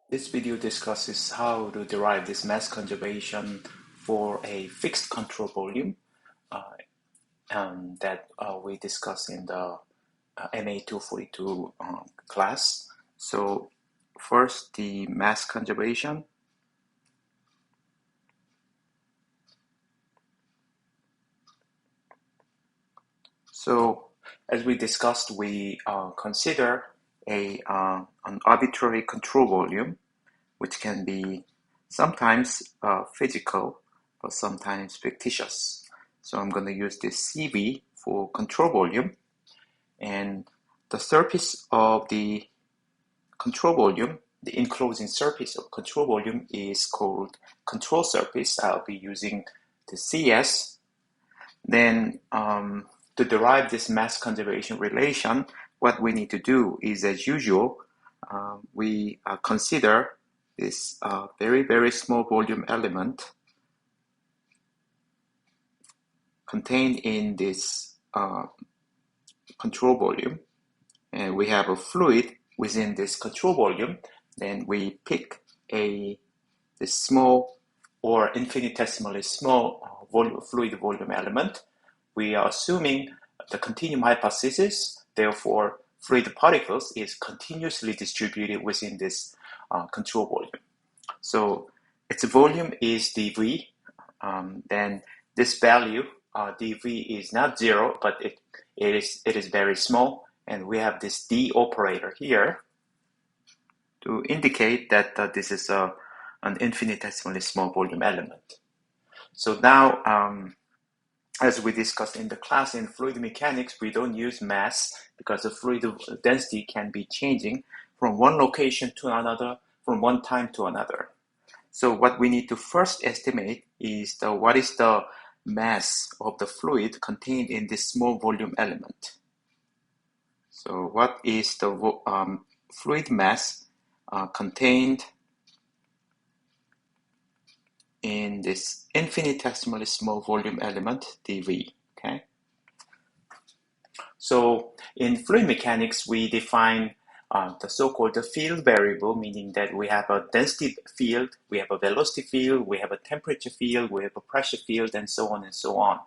This video discusses how to derive this mass conservation for a fixed control volume that we discussed in the MAE 242 class. So first, the mass conservation. So as we discussed, we consider an arbitrary control volume, which can be sometimes physical, but sometimes fictitious. So I'm going to use this CV for control volume, and the surface of the control volume, the enclosing surface of control volume, is called control surface. I'll be using the CS. Then to derive this mass conservation relation, what we need to do is, as usual, we consider this very, very small volume element contained in this control volume. And we have a fluid within this control volume. Then we pick this small or infinitesimally small fluid volume element. We are assuming the continuum hypothesis, therefore fluid particles is continuously distributed within this control volume. So its volume is dV. Then this value, dV, is not zero, but it is very small. And we have this D operator here to indicate that this is an infinitesimally small volume element. So now, as we discussed in the class in fluid mechanics, we don't use mass because the fluid density can be changing from one location to another, from one time to another. So what we need to first estimate is what is the mass of the fluid contained in this small volume element. So what is the fluid mass contained in this infinitesimally small volume element, dV, okay? So in fluid mechanics, we define the so-called field variable, meaning that we have a density field, we have a velocity field, we have a temperature field, we have a pressure field, and so on and so on.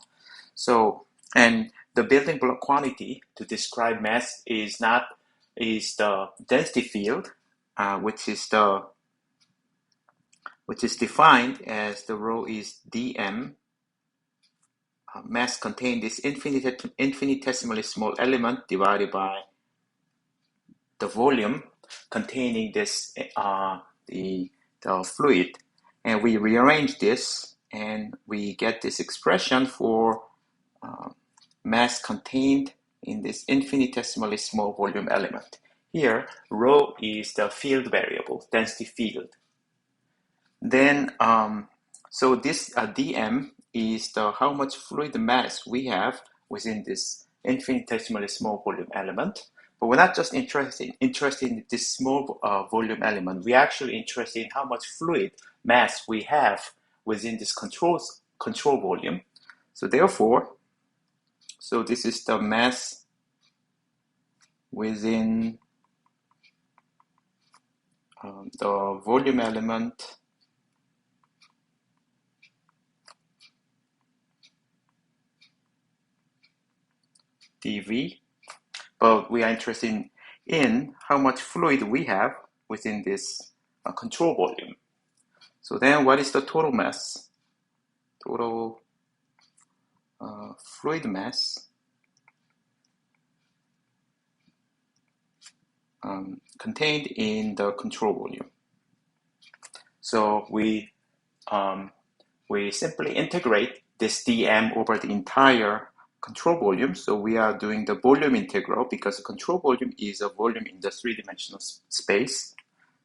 So, and the building block quantity to describe mass is the density field, which is defined as the rho is dm. Mass contained this infinitesimally small element divided by the volume containing this the fluid, and we rearrange this and we get this expression for mass contained in this infinitesimally small volume element. Here, rho is the field variable, density field. Then, so this dm is how much fluid mass we have within this infinitesimally small volume element. But we're not just interested in this small volume element. We're actually interested in how much fluid mass we have within this control volume. So therefore, so this is the mass within the volume element dV, but we are interested in how much fluid we have within this control volume. So then what is the total mass? Total fluid mass contained in the control volume. So we simply integrate this dm over the entire control volume. So we are doing the volume integral because the control volume is a volume in the three-dimensional space.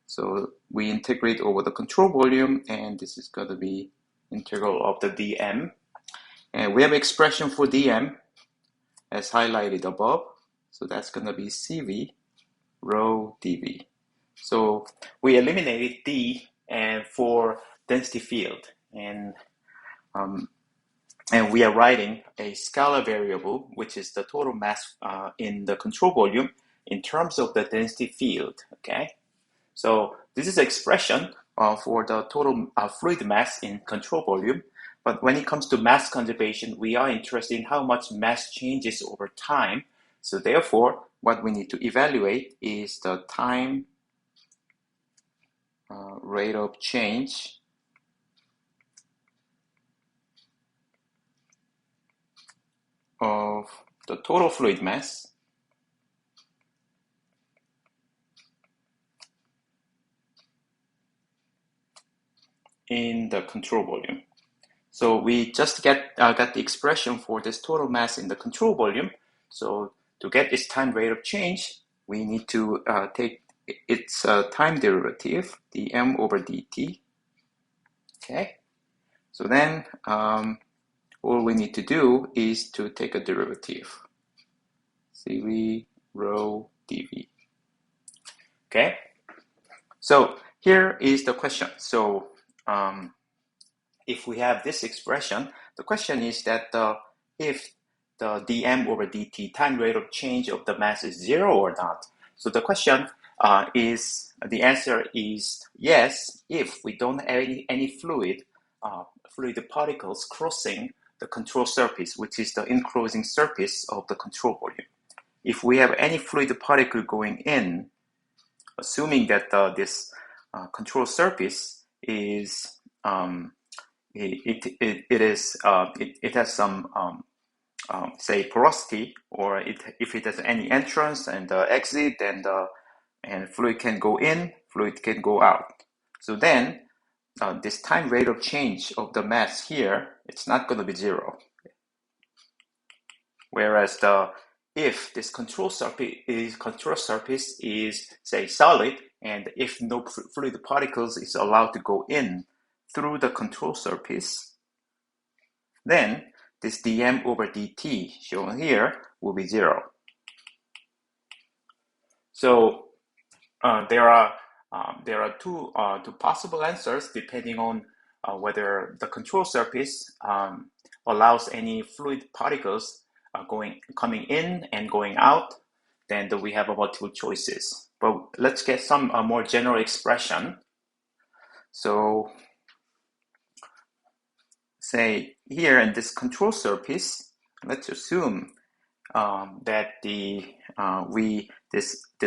So we integrate over the control volume, and this is going to be integral of the dm. And we have expression for dm as highlighted above. So that's going to be CV rho dV. So we eliminated d and for density field, and we are writing a scalar variable, which is the total mass in the control volume in terms of the density field, okay? So this is an expression for the total fluid mass in control volume. But when it comes to mass conservation, we are interested in how much mass changes over time. So therefore, what we need to evaluate is the time rate of change of the total fluid mass in the control volume. So we just got the expression for this total mass in the control volume. So to get this time rate of change, we need to take its time derivative, dm over dt. Okay. So then all we need to do is to take a derivative. cv rho dv. Okay. So here is the question. So if we have this expression, the question is that if the dm over dt time rate of change of the mass is 0 or not. So the question the answer is yes, if we don't have any fluid particles crossing the control surface, which is the enclosing surface of the control volume. If we have any fluid particle going in, assuming that this control surface is it has some say porosity, or if it has any entrance and exit, and fluid can go in, fluid can go out. So then this time rate of change of the mass here, it's not going to be 0. Whereas if this control surface is say solid, and if no fluid particles is allowed to go in through the control surface, then this dm over dt shown here will be 0. So there are two possible answers depending on whether the control surface allows any fluid particles coming in and going out. Then we have multiple choices. But let's get some more general expression. So say here in this control surface, let's assume that this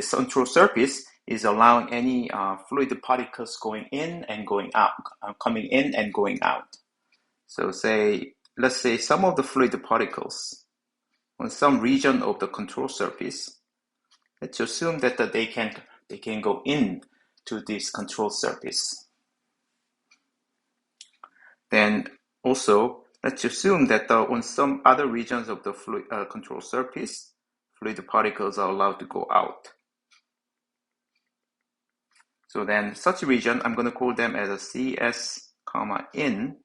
control surface is allowing any fluid particles going in and going out, coming in and going out. So let's say some of the fluid particles on some region of the control surface. Let's assume that they can go in to this control surface. Then also, let's assume that on some other regions of the control surface, fluid particles are allowed to go out. So then such a region, I'm going to call them as a CS, in.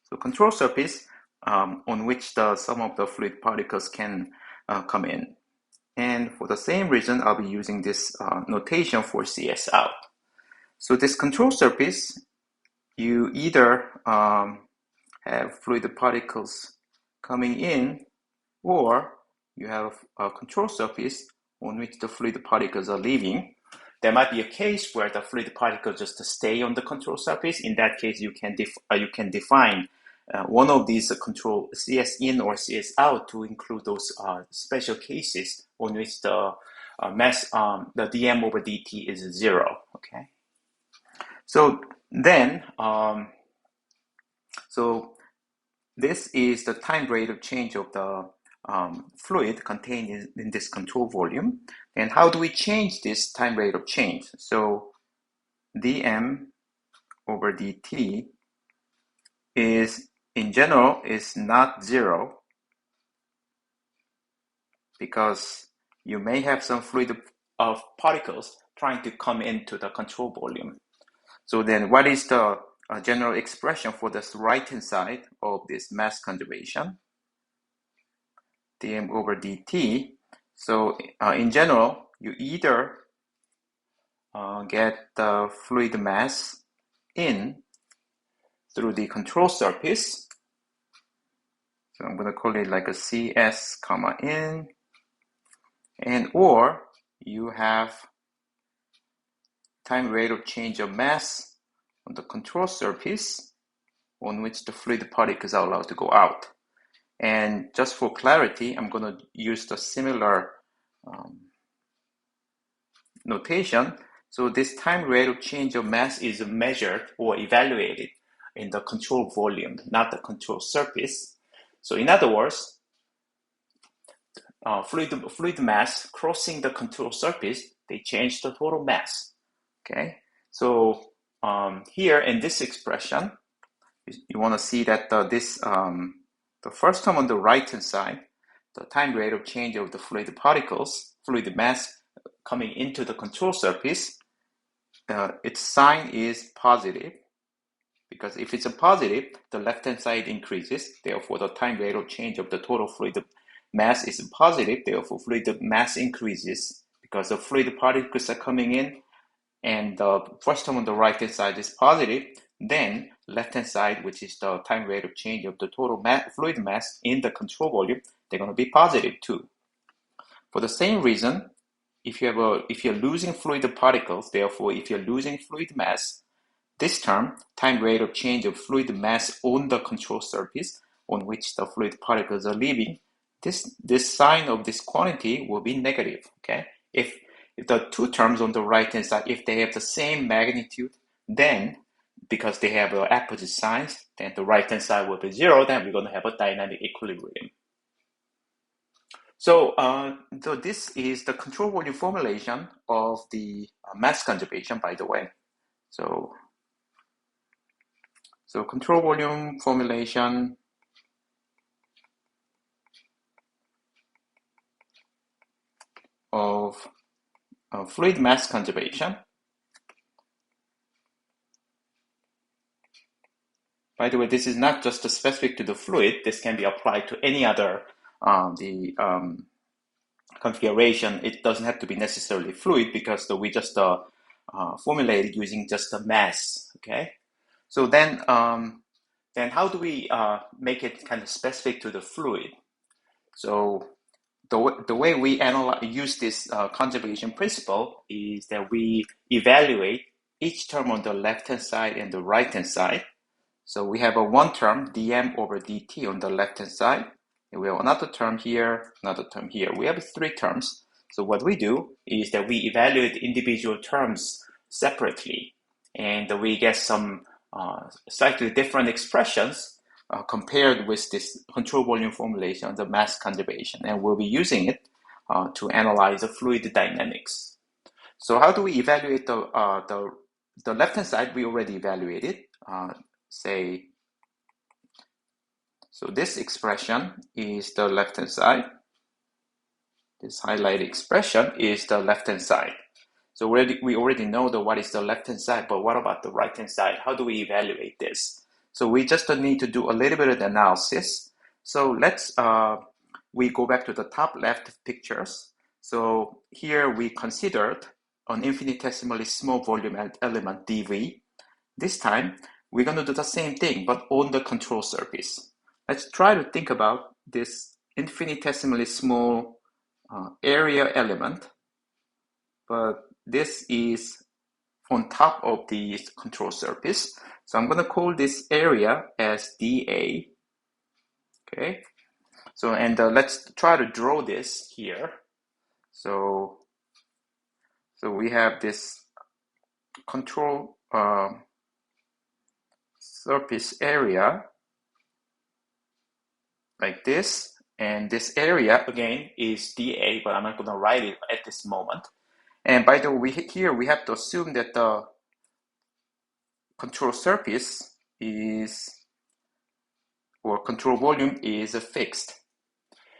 So control surface on which some of the fluid particles can come in. And for the same reason, I'll be using this notation for CS out. So this control surface, you either have fluid particles coming in, or you have a control surface on which the fluid particles are leaving. There might be a case where the fluid particles just stay on the control surface. In that case, you can define one of these control CS in or CS out to include those special cases on which the mass, the dm over dt is 0. Okay. So then, so this is the time rate of change of the fluid contained in this control volume. And how do we change this time rate of change? So dm over dt is, in general, is not 0, because you may have some fluid of particles trying to come into the control volume. So then what is the general expression for this right-hand side of this mass conservation? dm over dt. So in general, you either get the fluid mass in through the control surface. So I'm going to call it like a CS, in, and or you have time rate of change of mass on the control surface on which the fluid particles are allowed to go out. And just for clarity, I'm going to use the similar notation. So this time rate of change of mass is measured or evaluated in the control volume, not the control surface. So in other words, fluid mass crossing the control surface, they change the total mass. Okay, so here in this expression, you want to see that the first term on the right hand side, the time rate of change of the fluid particles, fluid mass coming into the control surface, its sign is positive, because if it's a positive, the left hand side increases. Therefore, the time rate of change of the total fluid mass is positive. Therefore, fluid mass increases because the fluid particles are coming in, and the first term on the right hand side is positive. Then left hand side, which is the time rate of change of the total fluid mass in the control volume, they're going to be positive too. For the same reason, if you're losing fluid particles, therefore if you're losing fluid mass, this term, time rate of change of fluid mass on the control surface on which the fluid particles are leaving, this sign of this quantity will be negative. Okay, if the two terms on the right hand side, if they have the same magnitude, then because they have opposite signs, then the right hand side will be zero. Then we're going to have a dynamic equilibrium. So, this is the control volume formulation of the mass conservation, by the way. So control volume formulation of fluid mass conservation. By the way, this is not just specific to the fluid. This can be applied to any other configuration. It doesn't have to be necessarily fluid, because we just formulated using just the mass. Okay, so then how do we make it kind of specific to the fluid? So the way we use this conservation principle is that we evaluate each term on the left-hand side and the right-hand side. So we have one term, dm over dt, on the left-hand side. And we have another term here, another term here. We have three terms. So what we do is that we evaluate individual terms separately. And we get some slightly different expressions compared with this control volume formulation, the mass conservation, and we'll be using it to analyze the fluid dynamics. So how do we evaluate the left-hand side? We already evaluated. So this expression is the left-hand side. This highlighted expression is the left-hand side. So we already know what is the left-hand side, but what about the right-hand side? How do we evaluate this? So we just need to do a little bit of analysis. So let's we go back to the top left pictures. So here we considered an infinitesimally small volume element dV. This time we're going to do the same thing, but on the control surface. Let's try to think about this infinitesimally small area element, but this is on top of the control surface. So I'm going to call this area as dA. Okay. So, and let's try to draw this here. So we have this control surface area like this, and this area again is dA, but I'm not going to write it at this moment. And by the way, here we have to assume that the control surface is, or control volume is fixed.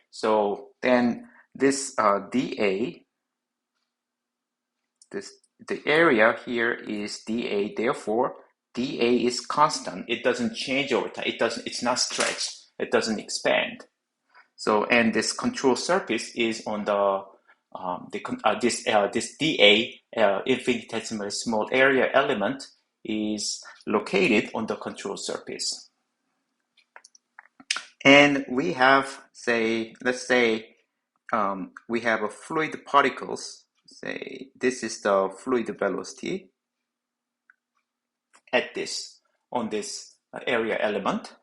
So then this dA, the area here is dA, therefore dA is constant. It doesn't change over time. It's not stretched. It doesn't expand. So, and this control surface is on this dA, infinitesimally small area element, is located on the control surface. And we have, let's say we have a fluid particles. Say this is the fluid velocity. at this, on this area element.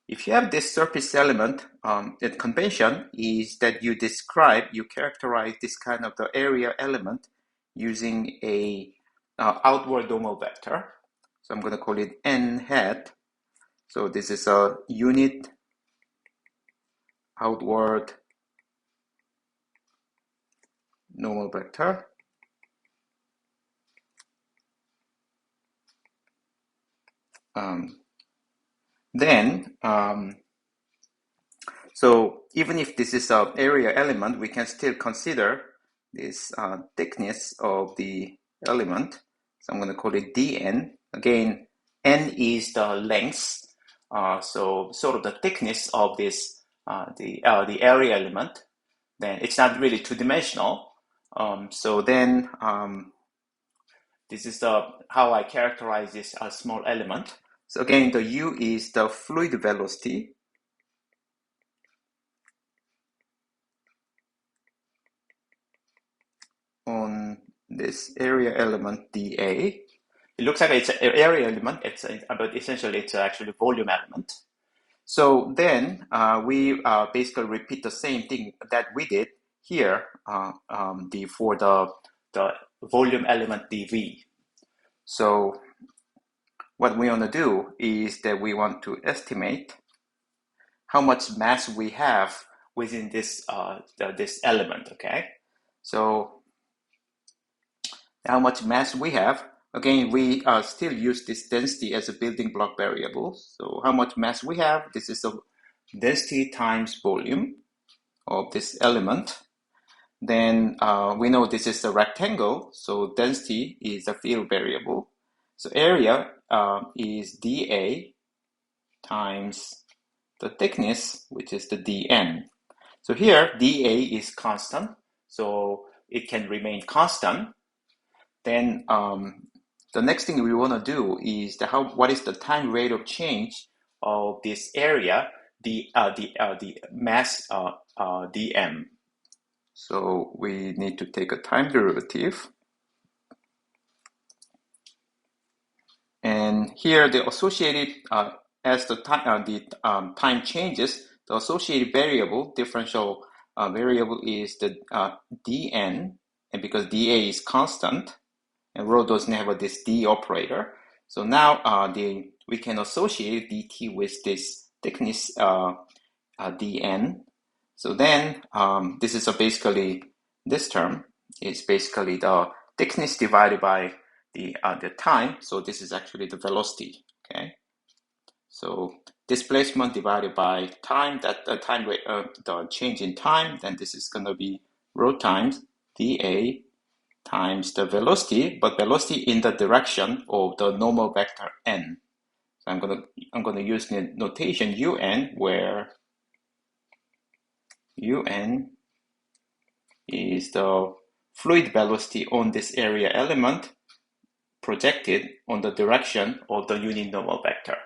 If you have this surface element, the convention is that you characterize this kind of the area element using a outward normal vector. So I'm going to call it n hat. So this is a unit outward normal vector. So even if this is an area element, we can still consider this thickness of the element. So I'm going to call it dn. Again, n is the length, so sort of the thickness of this the area element. Then it's not really two-dimensional. So then this is how I characterize this small element. So again, the u is the fluid velocity on this area element dA. It looks like it's an area element, but essentially it's actually a volume element. So then we basically repeat the same thing that we did here for the volume element dV. So what we want to do is that we want to estimate how much mass we have within this this element. Okay, so how much mass we have. Again, we still use this density as a building block variable. So how much mass we have, this is a density times volume of this element. Then we know this is a rectangle, so density is a field variable. So area is dA times the thickness, which is the dn. So here, dA is constant, so it can remain constant. Then the next thing we want to do is what is the time rate of change of this area, the mass dm. So we need to take a time derivative. And here the associated, as the time changes, the associated variable, differential variable is the dn, and because dA is constant, and rho doesn't have this d operator, so now we can associate dt with this thickness dn. So then this is basically, this term is basically the thickness divided by the time. So this is actually the velocity. Okay, so displacement divided by time, that the time rate, the change in time, then this is going to be rho times dA times the velocity, but velocity in the direction of the normal vector n. So I'm gonna use the notation un, where un is the fluid velocity on this area element projected on the direction of the unit normal vector.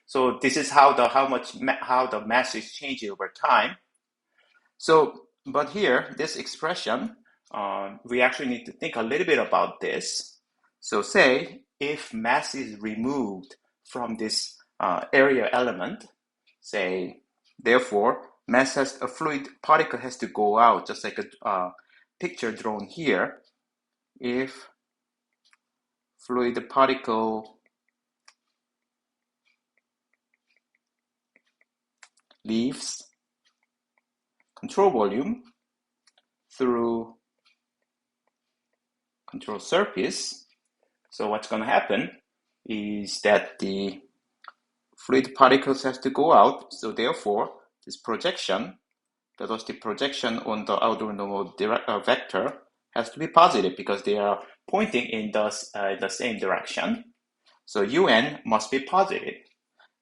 So this is how the mass is changing over time. So, but here, this expression, we actually need to think a little bit about this. So say if mass is removed from this area element, say, therefore, a fluid particle has to go out, just like a picture drawn here. If fluid particle leaves control volume through control surface, so what's going to happen is that the fluid particles have to go out. So therefore, this projection, velocity projection on the outer normal vector has to be positive because they are pointing in the same direction. So un must be positive.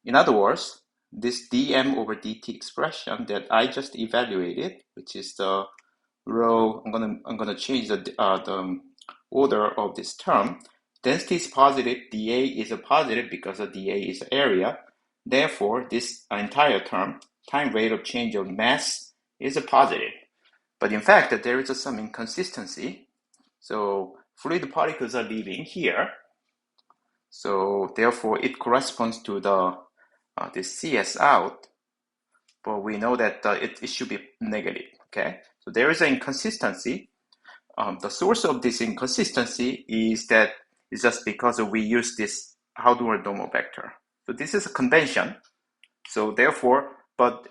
In other words, this dm over dt expression that I just evaluated, which is the rho, I'm gonna change the order of this term. Density is positive, dA is a positive because the dA is area. Therefore, this entire term, time rate of change of mass, is a positive. But in fact, there is some inconsistency. So fluid particles are leaving here. So therefore, it corresponds to the CS out, but we know that it should be negative. Okay, so there is an inconsistency. The source of this inconsistency is just because we use this outward normal vector. So this is a convention. So therefore, but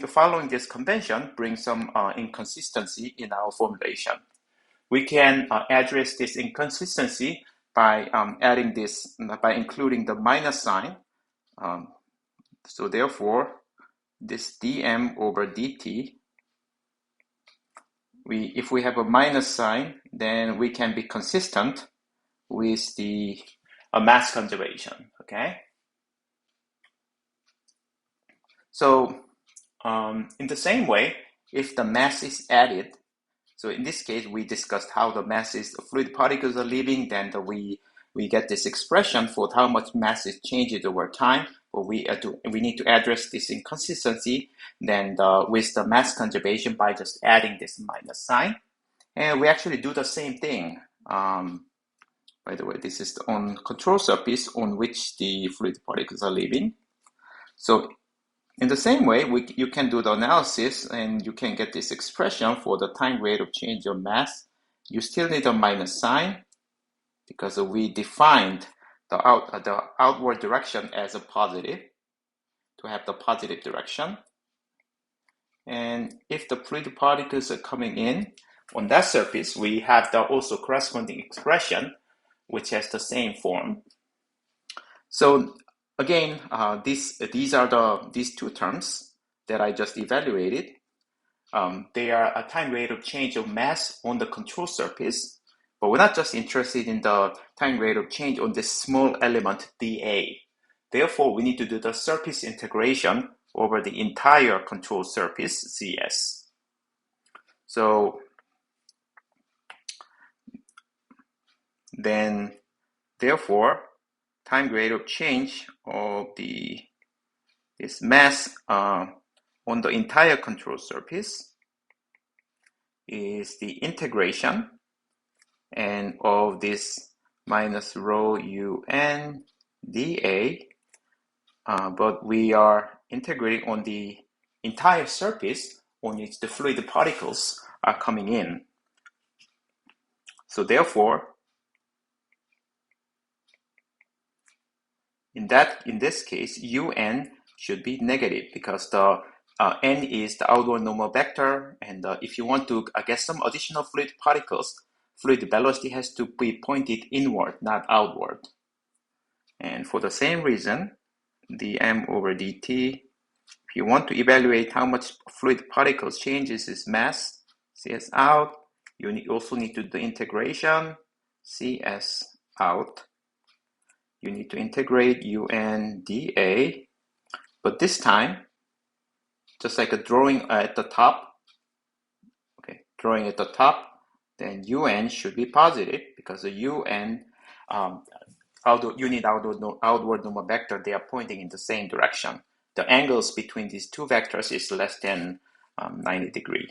following this convention brings some inconsistency in our formulation. We can address this inconsistency by adding this, by including the minus sign. So therefore, this dm over dt, if we have a minus sign, then we can be consistent with the mass conservation. Okay. So in the same way, if the mass is added, so in this case, we discussed how the masses of fluid particles are leaving, then we get this expression for how much mass is changed over time, but we need to address this inconsistency then with the mass conservation by just adding this minus sign. And we actually do the same thing. By the way, this is the on control surface on which the fluid particles are leaving. So in the same way, you can do the analysis and you can get this expression for the time rate of change of mass. You still need a minus sign because we defined the outward direction as a positive to have the positive direction. And if the fluid particles are coming in on that surface, we have the also corresponding expression which has the same form. So again, these are these two terms that I just evaluated. They are a time rate of change of mass on the control surface, but we're not just interested in the time rate of change on this small element dA. Therefore, we need to do the surface integration over the entire control surface CS. So then, therefore, time rate of change of this mass on the entire control surface is the integration and of this minus rho un dA, but we are integrating on the entire surface on which the fluid particles are coming in. So therefore, in this case, un should be negative because the n is the outward normal vector, and if you want to get some additional fluid particles, fluid velocity has to be pointed inward, not outward. And for the same reason, dm over dt, if you want to evaluate how much fluid particles changes its mass, cs out, you also need to do the integration, cs out. You need to integrate un dA, but this time, just like a drawing at the top, okay, drawing at the top, then un should be positive because the un, unit outward normal vector, they are pointing in the same direction. The angles between these two vectors is less than 90 degrees.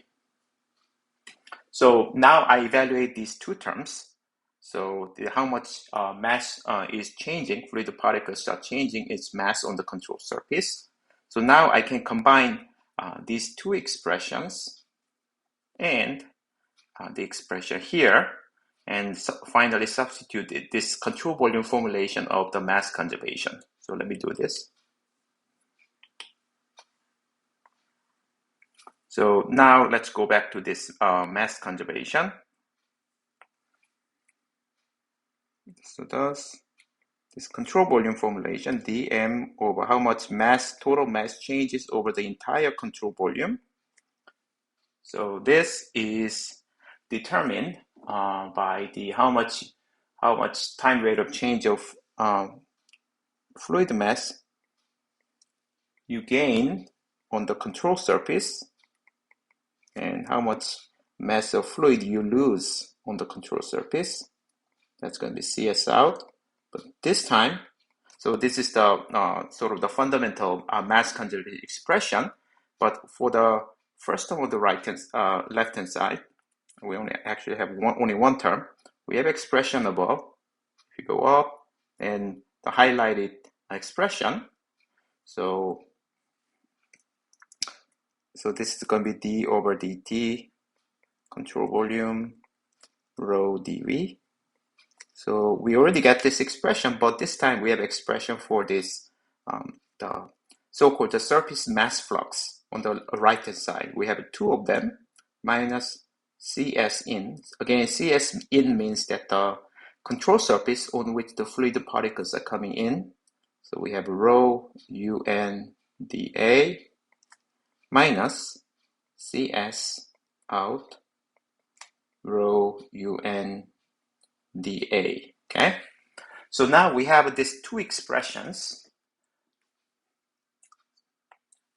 So now I evaluate these two terms. So how much mass is changing, fluid particles are changing its mass on the control surface. So now I can combine these two expressions and the expression here, and finally substitute this control volume formulation of the mass conservation. So let me do this. So now let's go back to this mass conservation. So thus, this control volume formulation, dm over how much mass, total mass changes over the entire control volume. So this is determined by the how much time rate of change of fluid mass you gain on the control surface and how much mass of fluid you lose on the control surface. That's going to be CS out. But this time, so this is the sort of the fundamental mass conservation expression. But for the first term of the left-hand side, we only actually have only one term. We have expression above. If you go up, and the highlighted expression. So this is going to be d over dt, control volume, rho dv. So we already got this expression, but this time we have expression for this, the so-called the surface mass flux on the right-hand side. We have two of them, minus CS in. Again, CS in means that the control surface on which the fluid particles are coming in. So we have rho un dA minus CS out rho un dA. Okay, so now we have these two expressions.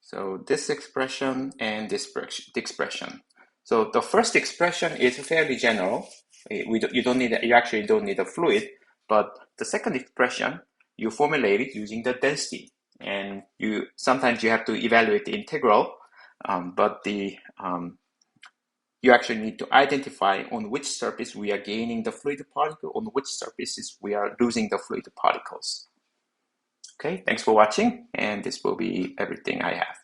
So this expression and this expression. So the first expression is fairly general. You actually don't need a fluid, but the second expression you formulate it using the density, and sometimes you have to evaluate the integral, but you actually need to identify on which surface we are gaining the fluid particle, on which surfaces we are losing the fluid particles. Okay, thanks for watching, and this will be everything I have.